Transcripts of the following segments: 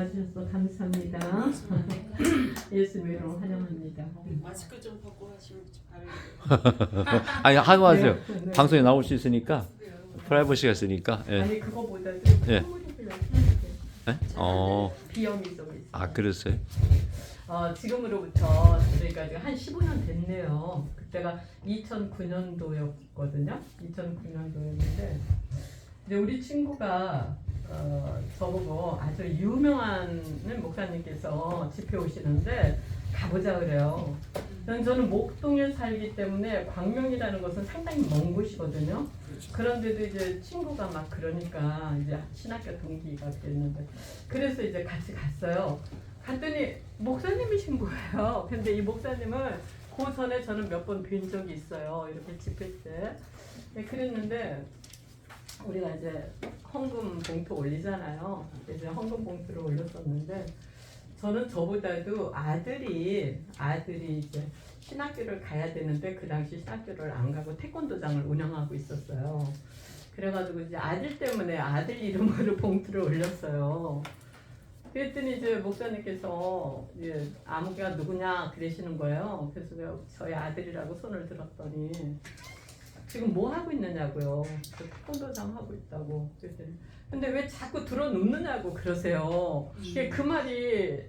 나와주셔서 감사합니다. 예수님으로 환영합니다. 마스크 좀 벗고 하시면 바르게. 아니 하고 하세요. 네. 방송에 나올 수 있으니까 프라이버시가 있으니까. 예. 아니 그거보다도 예. 선물이랑 예? 비염이 좀 있어요. 아 그랬어요. 지금으로부터 그러니까 지금 한 15년 됐네요. 그때가 2009년도였거든요. 2009년도였는데 이제 우리 친구가 저보고 아주 유명한 목사님께서 집회 오시는데 가보자 그래요. 저는 목동에 살기 때문에 광명이라는 것은 상당히 먼 곳이거든요. 그런데도 이제 친구가 막 그러니까 이제 신학교 동기가 됐는데 그래서 이제 같이 갔어요. 갔더니 목사님이신 거예요. 근데 이 목사님을 그 전에 저는 몇 번 뵌 적이 있어요. 이렇게 집회 때. 네, 그랬는데 우리가 이제 헌금 봉투 올리잖아요. 이제 헌금 봉투를 올렸었는데 저는 저보다도 아들이 이제 신학교를 가야 되는데 그 당시 신학교를 안 가고 태권도장을 운영하고 있었어요. 그래가지고 이제 아들 때문에 아들 이름으로 봉투를 올렸어요. 그랬더니 이제 목사님께서 이제 아무개가 누구냐 그러시는 거예요. 그래서 내가 저희 아들이라고 손을 들었더니 지금 뭐 하고 있느냐고요. 태권도장 하고 있다고. 그랬더니 근데 왜 자꾸 들어놓느냐고 그러세요. 그 말이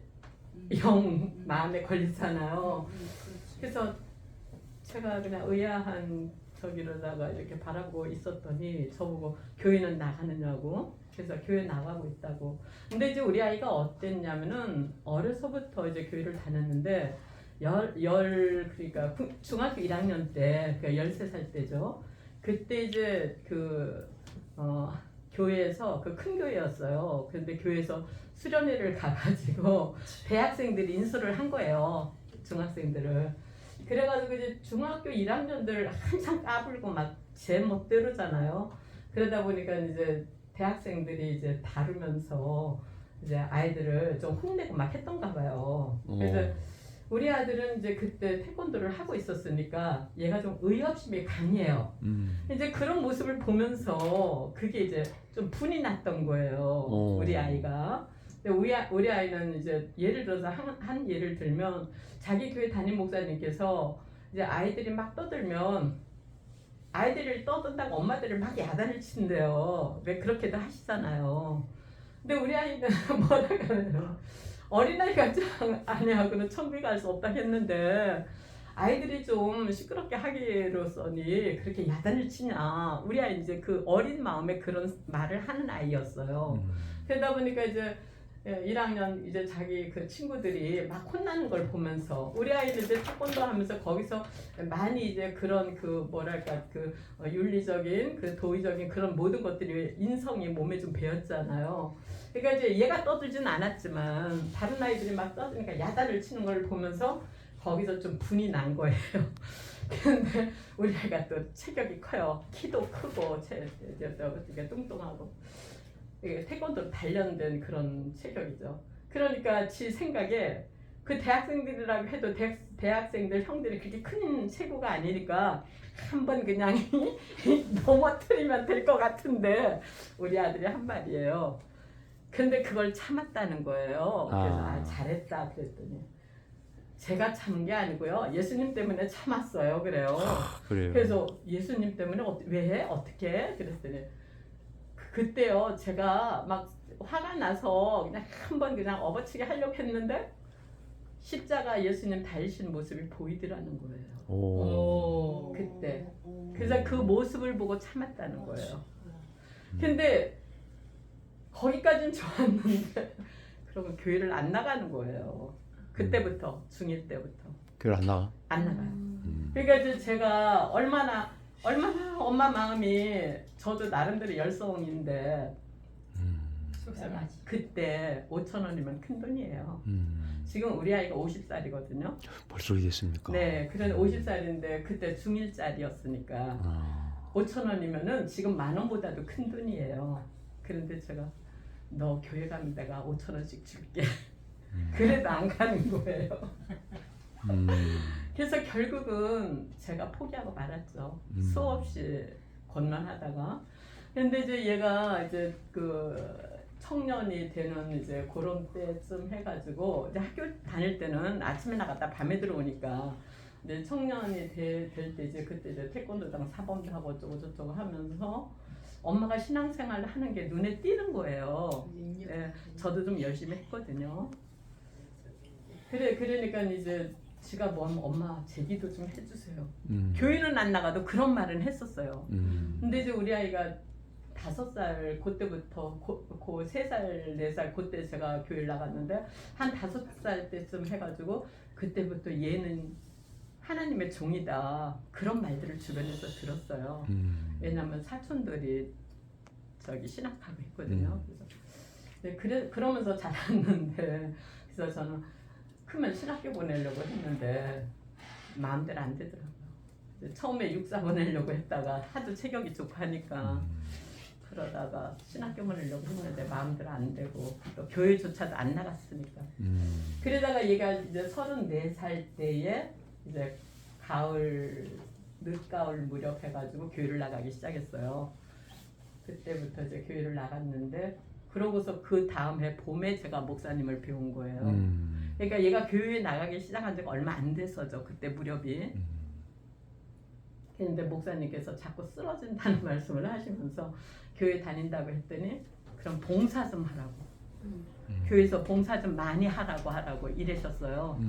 영 마음에 걸리잖아요. 그래서 제가 그냥 의아한 저기로다가 이렇게 바라보고 있었더니 저보고 교회는 나가느냐고. 그래서 교회 나가고 있다고. 근데 이제 우리 아이가 어땠냐면은 어려서부터 이제 교회를 다녔는데 그러니까 중학교 1학년 때, 그러니까 13살 때죠. 그때 이제 교회에서 그 큰 교회였어요. 그런데 교회에서 수련회를 가가지고 대학생들이 인수를 한 거예요. 중학생들을. 그래가지고 이제 중학교 1학년들 항상 까불고 막 제 멋대로잖아요. 그러다 보니까 이제 대학생들이 이제 다루면서 이제 아이들을 좀 혼내고 막 했던가 봐요. 그래서 우리 아들은 이제 그때 태권도를 하고 있었으니까 얘가 좀 의협심이 강해요. 이제 그런 모습을 보면서 그게 이제 좀 분이 났던 거예요. 우리 아이가. 근데 우리 아이는 이제 예를 들어서 한 예를 들면 자기 교회 담임 목사님께서 이제 아이들이 막 떠들면 아이들을 떠든다고 엄마들을 막 야단을 친대요. 왜 그렇게도 하시잖아요. 근데 우리 아이는 뭐라고 하냐면 어린아이가 아니하고는 천국에 갈 수 없다 했는데 아이들이 좀 시끄럽게 하기로서니 그렇게 야단을 치냐. 우리 아이 이제 그 어린 마음에 그런 말을 하는 아이였어요. 그러다 보니까 이제 1학년 이제 자기 그 친구들이 막 혼나는 걸 보면서 우리 아이는 이제 태권도 하면서 거기서 많이 이제 그런 그 뭐랄까 그 윤리적인 그 도의적인 그런 모든 것들이 인성이 몸에 좀 배었잖아요. 그러니까 이제 얘가 떠들진 않았지만 다른 아이들이 막 떠드니까 야단을 치는 걸 보면서 거기서 좀 분이 난 거예요. 근데 우리 아이가 또 체격이 커요. 키도 크고 되게 뚱뚱하고. 태권도 단련된 그런 체격이죠. 그러니까 지 생각에 그 대학생들이라고 해도 대학생들 형들이 그렇게 큰 체구가 아니니까 한번 그냥 넘어뜨리면 될 것 같은데 우리 아들이 한 말이에요. 근데 그걸 참았다는 거예요. 그래서 잘했다 그랬더니 제가 참은 게 아니고요. 예수님 때문에 참았어요. 그래요. 그래요. 그래서 예수님 때문에 왜 어떻게 그랬더니 그때요 제가 막 화가 나서 그냥 한번 그냥 업어치게 하려고 했는데 십자가 예수님 달리신 모습이 보이더라는 거예요. 그때. 그래서 그 모습을 보고 참았다는 거예요. 근데 거기까지는 좋았는데 그러면 교회를 안 나가는 거예요. 그때부터 중1 때부터. 교회 안 나가? 안 나가요. 그러니까 이제 제가 얼마나 엄마 마음이 저도 나름대로 열성인데 그때 5,000원이면 큰 돈이에요. 지금 우리 아이가 50살이거든요. 벌써 이렇게 됐습니까? 네, 그래서 50살인데 그때 중1짜리였으니까 5,000원이면은 지금 10,000원보다도 큰 돈이에요. 그런데 제가 너 교회 가면 내가 5,000원씩 줄게. 그래도 안 가는 거예요. 그래서 결국은 제가 포기하고 말았죠. 수없이 권면하다가. 근데 이제 얘가 이제 그 청년이 되는 이제 그런 때쯤 해가지고 이제 학교 다닐 때는 아침에 나갔다 밤에 들어오니까 이제 청년이 될 때 이제 그때 이제 태권도장 사범도 하고 어쩌고 저쩌고 하면서 엄마가 신앙생활을 하는 게 눈에 띄는 거예요. 예, 저도 좀 열심히 했거든요. 그러니까 이제 지가 뭐 엄마 제기도 좀 해주세요. 교회는 안 나가도 그런 말은 했었어요. 근데 이제 우리 아이가 5살 그때부터 그 3살 4살 그때 제가 교회를 나갔는데 한 5살 때쯤 해가지고 그때부터 얘는 하나님의 종이다 그런 말들을 주변에서 들었어요. 왜냐하면 사촌들이 저기 신학하고 있거든요. 그러면서 자랐는데 그래서 저는 크면 신학교 보내려고 했는데 마음대로 안 되더라고요. 처음에 육사 보내려고 했다가 하도 체격이 좋고 하니까 그러다가 신학교 보내려고 했는데 마음대로 안 되고 또 교회조차도 안 나갔으니까 그러다가 얘가 이제 34살 때에 이제 늦가을 무렵 해가지고 교회를 나가기 시작했어요. 그때부터 이제 교회를 나갔는데 그러고서 그 다음 해 봄에 제가 목사님을 배운 거예요. 그러니까 얘가 교회에 나가기 시작한 지가 얼마 안 됐어죠. 그때 무렵이. 근데 목사님께서 자꾸 쓰러진다는 말씀을 하시면서 교회 다닌다고 했더니 그럼 봉사 좀 하라고 교회에서 봉사 좀 많이 하라고 이러셨어요.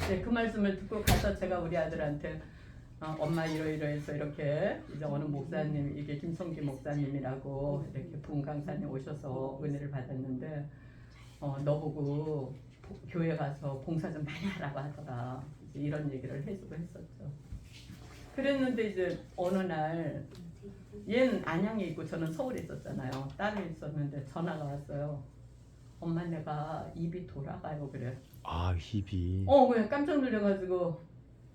네, 그 말씀을 듣고 가서 제가 우리 아들한테 엄마 이러이러해서 이렇게 이제 어느 목사님 이게 김성기 목사님이라고 이렇게 부흥 강사님 오셔서 은혜를 받았는데 너보고 교회 가서 봉사 좀 많이 하라고 하더라. 이제 이런 얘기를 해주고 했었죠. 그랬는데 이제 어느 날 얘는 안양에 있고 저는 서울에 있었잖아요. 딸이 있었는데 전화가 왔어요. 엄마 내가 입이 돌아가요 그래. 아 입이. 그냥 깜짝 놀라가지고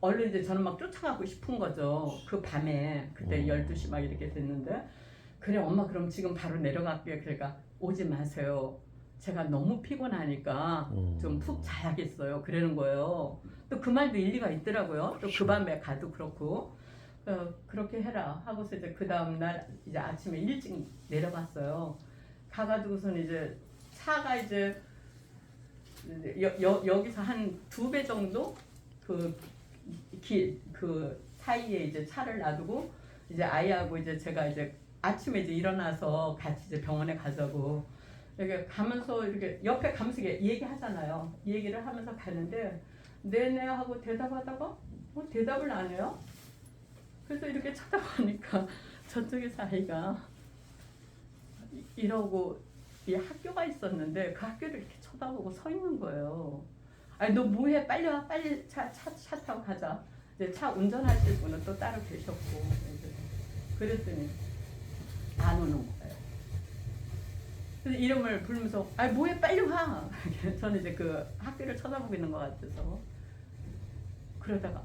얼른 이제 저는 막 쫓아가고 싶은 거죠. 그 밤에 그때 12시 막 이렇게 됐는데 그래 엄마 그럼 지금 바로 내려갈게요. 그러니까 오지 마세요. 제가 너무 피곤하니까 좀 푹 자야겠어요. 그러는 거예요. 또 그 말도 일리가 있더라고요. 또 그 밤에 가도 그렇고 그렇게 해라 하고서 이제 그 다음 날 이제 아침에 일찍 내려갔어요. 가가지고선 이제 차가 이제 여기서 한 2배 정도 그 사이에 이제 차를 놔두고 이제 아이하고 이제 제가 이제 아침에 이제 일어나서 같이 이제 병원에 가자고 이렇게 가면서 이렇게 옆에 가면서 얘기하잖아요. 얘기를 하면서 가는데 네네 하고 대답하다가 대답을 안 해요. 그래서 이렇게 쳐다보니까 저쪽에서 아이가 이러고 이 학교가 있었는데 그 학교를 이렇게 쳐다보고 서 있는 거예요. 아니 너 뭐해 빨리 와 빨리 차 타고 가자. 이제 차 운전하실 분은 또 따로 계셨고 그랬더니 안 오는 거예요. 그래서 이름을 부르면서 아 뭐해 빨리 와. 저는 이제 그 학교를 쳐다보고 있는 것 같아서 그러다가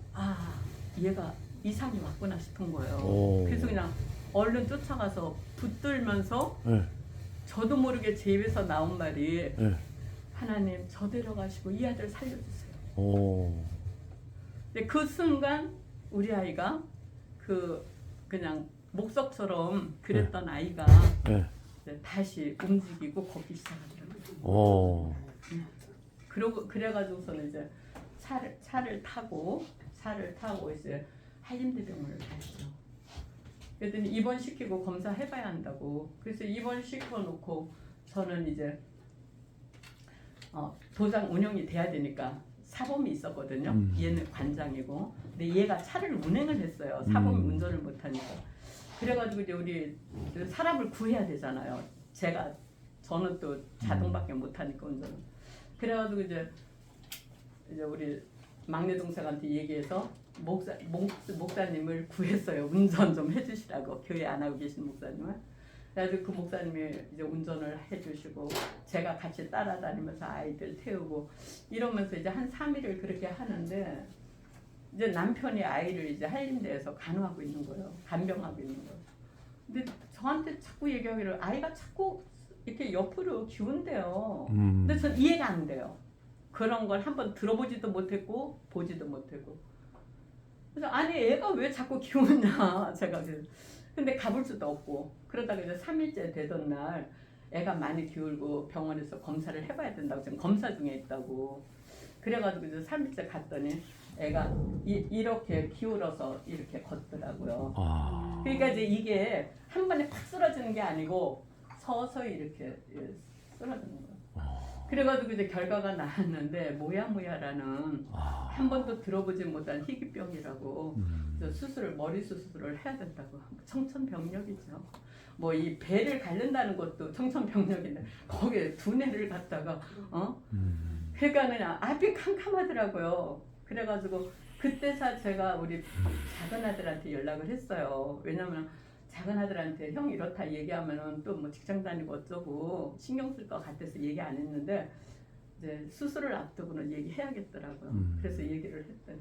얘가 이상이 왔구나 싶은 거예요. 그래서 그냥 얼른 쫓아가서 붙들면서 저도 모르게 제 입에서 나온 말이 하나님 저 데려가시고 이 아들 살려주세요. 근데 그 순간 우리 아이가 그냥 목석처럼 그랬던 아이가 이제 다시 움직이고 걷기 시작하더라고요. 그래가지고서는 이제 차를 타고 이제 한림대병원을 갔죠. 그랬더니 입원시키고 검사해봐야 한다고. 그래서 입원시켜놓고 저는 이제 도장 운영이 돼야 되니까 사범이 있었거든요. 얘는 관장이고, 근데 얘가 차를 운행을 했어요. 사범이 운전을 못하니까. 그래가지고 이제 우리 사람을 구해야 되잖아요. 저는 또 자동밖에 못하니까 운전을. 그래가지고 이제 우리 막내 동생한테 얘기해서 목사님을 구했어요. 운전 좀 해주시라고. 교회 안 하고 계신 목사님을. 그래가지고 그 목사님이 이제 운전을 해주시고 제가 같이 따라다니면서 아이들 태우고 이러면서 이제 한 3일을 그렇게 하는데 이제 남편이 아이를 이제 한림대에서 간호하고 있는 거예요. 간병하고 있는 거예요. 근데 저한테 자꾸 얘기하기를 아이가 자꾸 이렇게 옆으로 기운대요. 근데 전 이해가 안 돼요. 그런 걸 한번 들어보지도 못했고 보지도 못했고. 그래서 아니 애가 왜 자꾸 기우냐 제가. 근데 가볼 수도 없고 그러다가 이제 3일째 되던 날 애가 많이 기울고 병원에서 검사를 해봐야 된다고 지금 검사 중에 있다고. 그래가지고 이제 3일째 갔더니 애가 이렇게 기울어서 이렇게 걷더라고요. 아. 그러니까 이제 이게 한 번에 팍 쓰러지는 게 아니고 서서히 이렇게 쓰러지는 거예요. 그래가지고 이제 결과가 나왔는데 모야모야라는 아. 한 번도 들어보지 못한 희귀병이라고 그래서 수술을 머리 수술을 해야 된다고. 청천벽력이죠. 뭐 이 배를 가른다는 것도 청천벽력인데 거기에 두뇌를 갖다가 그러니까 그냥 앞이 캄캄하더라고요. 그래가지고 그때서 제가 우리 작은 아들한테 연락을 했어요. 왜냐면 작은 아들한테 형 이렇다 얘기하면은 또 뭐 직장 다니고 어쩌고 신경 쓸 것 같아서 얘기 안 했는데 이제 수술을 앞두고는 얘기해야겠더라고요. 그래서 얘기를 했더니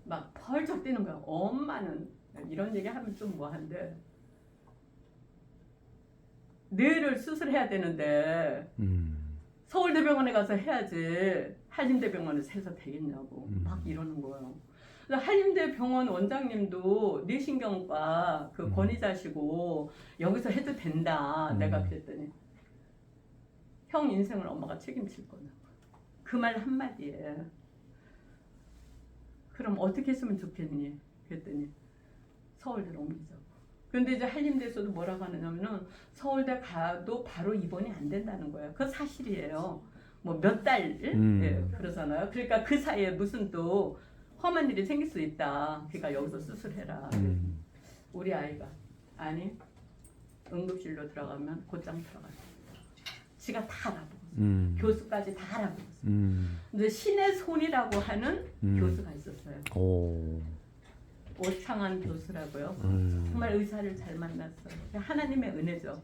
막 펄쩍 뛰는 거야. 엄마는 이런 얘기 하면 좀 뭐한데 뇌를 수술해야 되는데 서울대병원에 가서 해야지 한림대병원에서 해서 되겠냐고 막 이러는 거예요. 한림대병원 원장님도 뇌신경과 그 권위자시고 여기서 해도 된다. 내가 그랬더니 형 인생을 엄마가 책임질 거냐고. 그 말 한마디에 그럼 어떻게 했으면 좋겠니? 그랬더니 서울대로 옮기자고. 근데 이제 한림대에서도 뭐라고 하느냐면은 서울대 가도 바로 입원이 안 된다는 거예요. 그거 사실이에요. 뭐 몇 달 예, 그러잖아요. 그러니까 그 사이에 무슨 또 험한 일이 생길 수 있다. 그러니까 여기서 수술해라. 우리 아이가 아니 응급실로 들어가면 곧장 들어가요. 지가 다 알아보고 교수까지 다 알아보고 이제 신의 손이라고 하는 교수가 있었어요. 오. 오창환 교수라고요. 정말 의사를 잘 만났어요. 하나님의 은혜죠.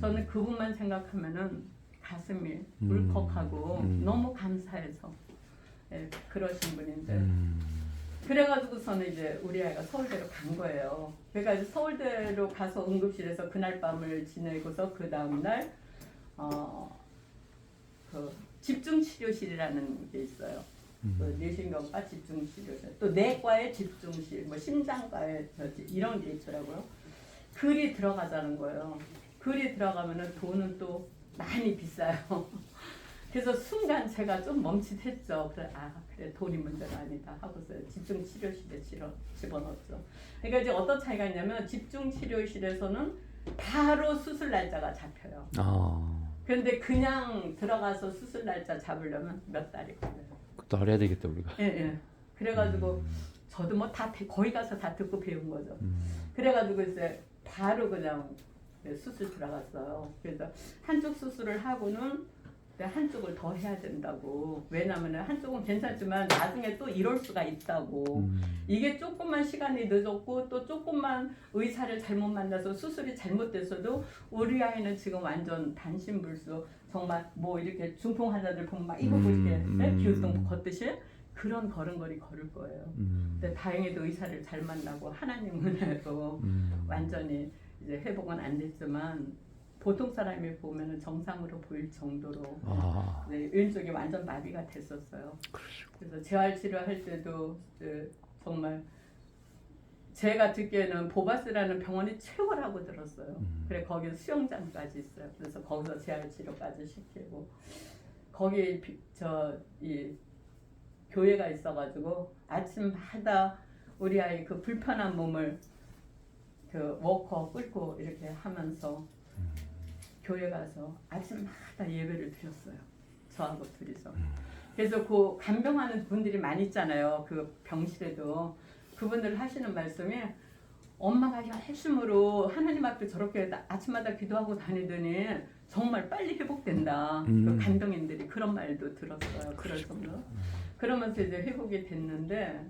저는 그분만 생각하면은 가슴이 울컥하고 너무 감사해서 예, 그러신 분인데 그래가지고서는 이제 우리 아이가 서울대로 간 거예요. 그러니까 이제 서울대로 가서 응급실에서 그날 밤을 지내고서 그 다음 날 그 집중치료실이라는 게 있어요. 그 뇌신경과 집중치료실, 또 내과의 집중실, 뭐 심장과의 이런 게 있더라고요. 글이 들어가자는 거예요. 글이 들어가면은 돈은 또 많이 비싸요. 그래서 순간 제가 좀 멈칫했죠. 그래, 그래 돈이 문제가 아니다 하고서 집중치료실에 집어넣었죠. 그러니까 이제 어떤 차이가 있냐면 집중치료실에서는 바로 수술 날짜가 잡혀요. 그런데 그냥 들어가서 수술 날짜 잡으려면 몇 달이 걸려요. 또 알아야 되겠다 우리가. 예. 그래가지고 저도 뭐 다 거기 가서 다 듣고 배운 거죠. 그래가지고 이제 바로 그냥 수술 들어갔어요. 그래서 한쪽 수술을 하고는 한쪽을 더 해야 된다고. 왜냐면 한쪽은 괜찮지만 나중에 또 이럴 수가 있다고. 이게 조금만 시간이 늦었고 또 조금만 의사를 잘못 만나서 수술이 잘못됐어도 우리 아이는 지금 완전 반신불수 정말 뭐 이렇게 중풍 환자들 보면 막 이거 이렇게 기우동 걷듯이 그런 걸음걸이 걸을 거예요. 근데 다행히도 의사를 잘 만나고 하나님 은혜로 완전히 이제 회복은 안 됐지만 보통 사람이 보면은 정상으로 보일 정도로 네, 왼쪽이 완전 마비가 됐었어요. 그래서 재활 치료할 때도 정말 제가 듣기에는 보바스라는 병원이 최고라고 들었어요. 그래 거기 수영장까지 있어요. 그래서 거기서 재활 치료까지 시키고 거기 이 교회가 있어가지고 아침마다 우리 아이 그 불편한 몸을 그 워커 끌고 이렇게 하면서 교회 가서 아침마다 예배를 드렸어요. 저하고 둘이서. 그래서 그 간병하는 분들이 많이 있잖아요. 그 병실에도 그분들 하시는 말씀이 엄마가 열심으로 하나님 앞에 저렇게 아침마다 기도하고 다니더니 정말 빨리 회복된다. 그 간병인들이 그런 말도 들었어요. 그럴 정도. 그러면서 이제 회복이 됐는데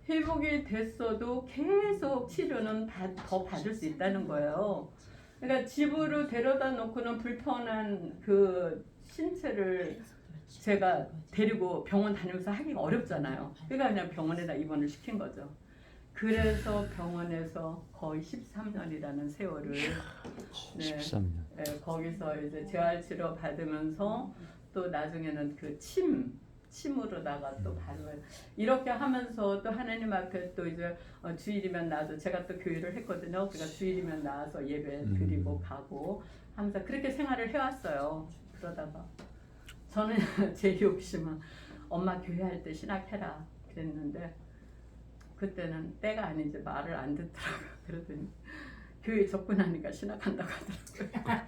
회복이 됐어도 계속 치료는 더 받을 수 있다는 거예요. 그러니까 집으로 데려다 놓고는 불편한 그 신체를 제가 데리고 병원 다니면서 하기가 어렵잖아요. 그러니까 그냥 병원에다 입원을 시킨 거죠. 그래서 병원에서 거의 13년이라는 세월을 13년. 네, 거기서 이제 재활치료 받으면서 또 나중에는 그 침으로다가 또 바로 이렇게 하면서 또 하나님 앞에 또 이제 주일이면 나와서 제가 또 교회를 했거든요. 그러니까 주일이면 나와서 예배 드리고 가고 하면서 그렇게 생활을 해왔어요. 그러다가 저는 제 욕심은 엄마 교회할 때 신학해라 그랬는데 그때는 때가 아닌지 말을 안 듣더라고요. 그러더니 교회 접근하니까 신학한다고 하더라고요.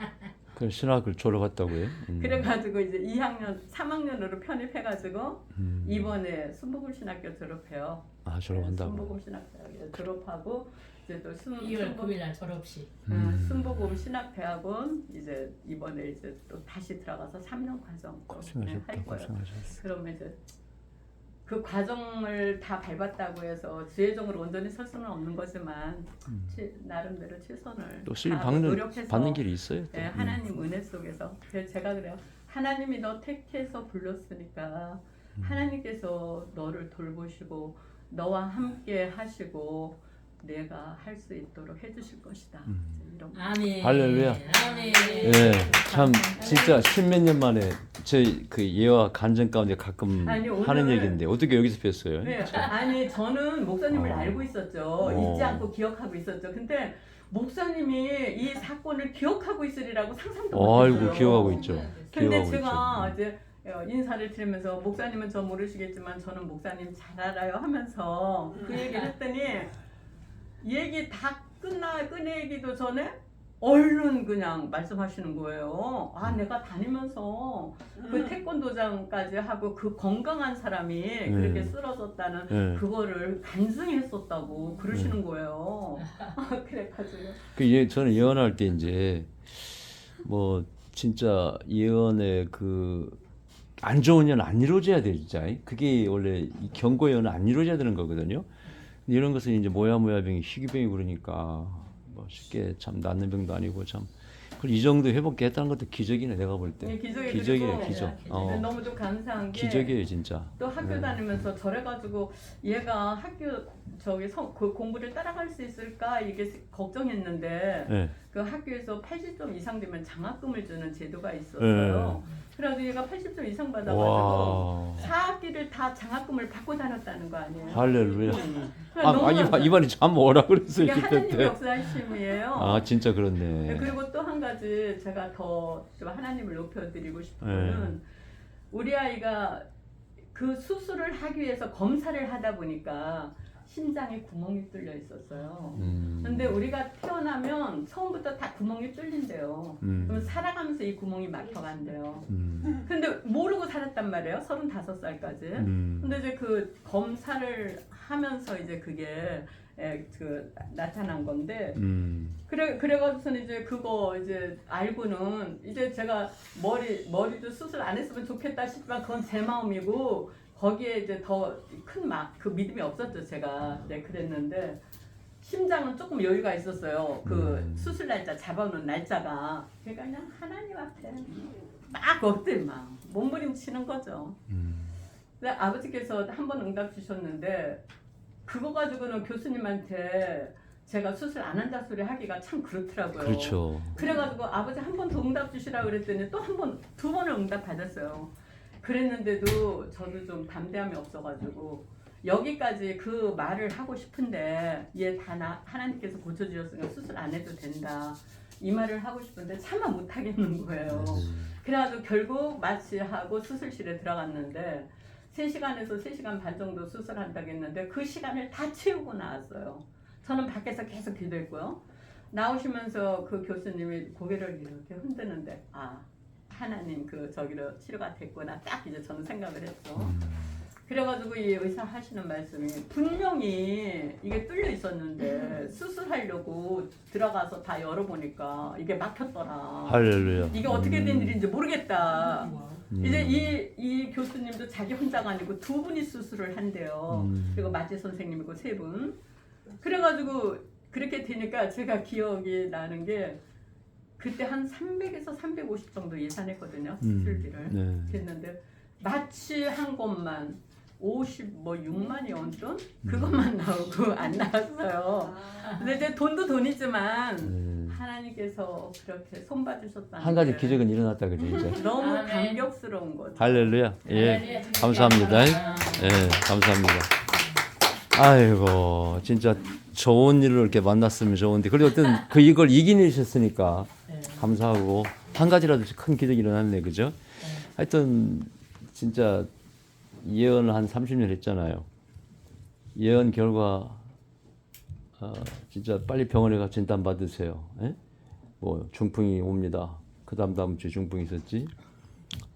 그 신학을 졸업했다고요? 그래가지고 이제 2학년, 3학년으로 편입해가지고 이번에 순복음 신학교 졸업해요. 아 졸업한다고. 순복음 신학대학에 졸업하고 이제 또 2월 9일 날 졸업식. 순복음 신학대학원 이제 이번에 이제 또 다시 들어가서 3년 과정 고생하셨다. 할 거예요. 고생하셨어. 그러면 이제 그 과정을 다 밟았다고 해서 지혜정으로 온전히 설 수는 없는 거지만 나름대로 최선을 또 수입 다 받는 노력해서 길이 있어요. 또. 네, 하나님 은혜 속에서 그래서 제가 그래요. 하나님이 너 택해서 불렀으니까 하나님께서 너를 돌보시고 너와 함께 하시고 내가 할 수 있도록 해주실 것이다. 이런 거. 아멘. 할렐루야. 아멘. 예, 참 진짜 십몇 년 만에 저희 그 예와 간증 가운데 가끔 아니, 오늘- 하는 얘기인데 어떻게 여기서 뵀어요? 네, 아니 저는 목사님을 알고 있었죠. 잊지 어. 않고 기억하고 있었죠. 근데 목사님이 이 사건을 기억하고 있으리라고 상상도 아이고 못했어요. 기억하고 있죠. 근데 기억하고 제가 있죠. 이제 인사를 드리면서 목사님은 저 모르시겠지만 저는 목사님 잘 알아요 하면서 그 얘기를 했더니 얘기 다 끝내기도 전에 얼른 그냥 말씀하시는 거예요. 아 내가 다니면서 그 태권도장까지 하고 그 건강한 사람이 그렇게 쓰러졌다는 네. 그거를 간증히 했었다고 그러시는 거예요. 그래가지고 저는 예언할 때 이제 뭐 진짜 예언의 그 안 좋은 예언 안 이루어져야 돼 진짜. 그게 원래 이 경고 예언은 안 이루어져야 되는 거거든요. 근데 이런 것은 이제 모야모야병이 희귀병이 그러니까 뭐 쉽게 참 낫는 병도 아니고 참. 이 정도 회복했다는 것도 기적이네 내가 볼 때. 네, 기적이에요 기적. 근데 너무 좀 감사한 게 기적이에요 진짜. 또 학교 다니면서 저래가지고 얘가 학교 그 공부를 따라갈 수 있을까 이게 걱정했는데 네. 그 학교에서 80점 이상 되면 장학금을 주는 제도가 있었어요. 그래서 얘가 80점 이상 받아가지고 와. 4학기를 다 장학금을 받고 다녔다는 거 아니에요? 할렐루야. 너무 이번에 참 오라 그랬어요 이게 하나님의 그때. 역사하심이에요. 아 진짜 네, 그렇네. 그리고 또 한 가지 제가 더 좀 하나님을 높여드리고 싶은 거는 우리 아이가 그 수술을 하기 위해서 검사를 하다 보니까 심장에 구멍이 뚫려 있었어요. 근데 우리가 태어나면 처음부터 다 구멍이 뚫린대요. 그럼 살아가면서 이 구멍이 막혀간대요. 근데 모르고 살았단 말이에요. 35살까지. 근데 이제 그 검사를 하면서 이제 그게 그 나타난 건데 그래가지고서는 이제 그거 이제 알고는 이제 제가 머리도 수술 안 했으면 좋겠다 싶지만 그건 제 마음이고 거기에 이제 더 큰 그 믿음이 없었죠 제가. 네 그랬는데 심장은 조금 여유가 있었어요. 그 수술 날짜 잡아놓은 날짜가. 그러니까 그냥 하나님 앞에 막 어때 막 몸부림치는 거죠. 근데 아버지께서 한 번 응답 주셨는데 그거 가지고는 교수님한테 제가 수술 안 한다 소리 하기가 참 그렇더라고요. 그렇죠. 그래가지고 아버지 한 번 더 응답 주시라 그랬더니 또 한 번, 2번을 응답 받았어요. 그랬는데도 저도 좀 담대함이 없어가지고 여기까지 그 말을 하고 싶은데 얘 다 하나님께서 고쳐주셨으니까 수술 안 해도 된다. 이 말을 하고 싶은데 차마 못 하겠는 거예요. 그래가지고 결국 마취하고 수술실에 들어갔는데 3시간에서 3시간 반 정도 수술한다고 했는데 그 시간을 다 채우고 나왔어요. 저는 밖에서 계속 기도했고요. 나오시면서 그 교수님이 고개를 이렇게 흔드는데 아 하나님 그 저기로 치료가 됐구나 딱 이제 저는 생각을 했죠. 그래가지고 이 의사 하시는 말씀이 분명히 이게 뚫려 있었는데 수술하려고 들어가서 다 열어보니까 이게 막혔더라. 할렐루야. 이게 어떻게 된 일인지 모르겠다. 이제 이 교수님도 자기 혼자가 아니고 2분이 수술을 한대요. 그리고 마취 선생님이고 3분. 그래가지고 그렇게 되니까 제가 기억이 나는 게 그때 한 300에서 350 정도 예산했거든요. 수술비를. 됐는데 마취한 것만 6만이 온 돈? 그것만 나오고 안 나왔어요. 근데 이제 돈도 돈이지만 하나님께서 그렇게 손봐주셨다는 한 가지 게 기적은 일어났다 그죠 이제. 너무 아멘. 감격스러운 거죠. 할렐루야. 예. 할렐루야. 감사합니다. 예, 감사합니다. 아이고 진짜 좋은 일을 이렇게 만났으면 좋은데 그래도 어떤 그 이걸 이겨내셨으니까 네. 감사하고 한 가지라도 큰 기적이 일어났네, 그죠? 하여튼 진짜 예언을 한 30년 했잖아요. 예언 결과 진짜 빨리 병원에 가 진단 받으세요. 예? 뭐 중풍이 옵니다. 그 다음 주에 중풍이 있었지.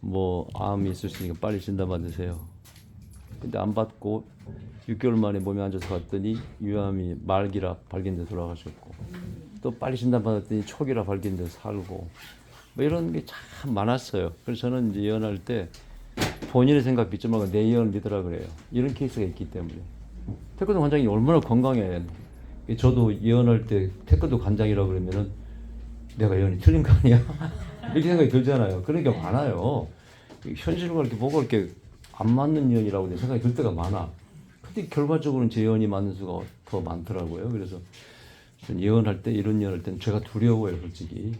뭐 암이 있을 수 있으니까 빨리 진단 받으세요. 근데 안 받고 6개월 만에 몸에 앉아서 봤더니 유암이 말기라 발견돼 돌아가셨고 또 빨리 진단 받았더니 초기라 발견돼 살고 뭐 이런 게 참 많았어요. 그래서 저는 이제 예언할 때 본인의 생각 믿지 말고 내 예언을 믿으라 그래요. 이런 케이스가 있기 때문에. 태권도 관장이 얼마나 건강해. 저도 예언할 때 태권도 관장이라 그러면은 내가 예언이 틀린 거 아니야? 이렇게 생각이 들잖아요. 그런 게 많아요. 현실과 이렇게 보고 이렇게 안 맞는 예언이라고 내 생각이 들 때가 많아. 근데 결과적으로는 제 예언이 맞는 수가 더 많더라고요. 그래서 전 예언할 때 이런 예언할 때는 제가 두려워요, 솔직히.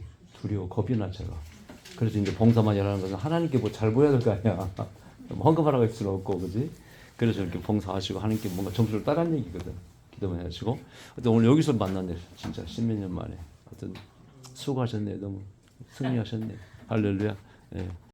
겁이 나 제가. 그래서 이제 봉사만 일하는 것은 하나님께 뭐 잘 보여야 될 거 아니야. 헌금하라고 할 수는 없고, 그지? 그래서 이렇게 봉사하시고 하나님께 뭔가 점수를 따라는 얘기거든. 기도만 하시고. 하여튼 오늘 여기서 만났네, 진짜 십몇 년 만에. 하여튼 수고하셨네, 너무 승리하셨네. 할렐루야. 예.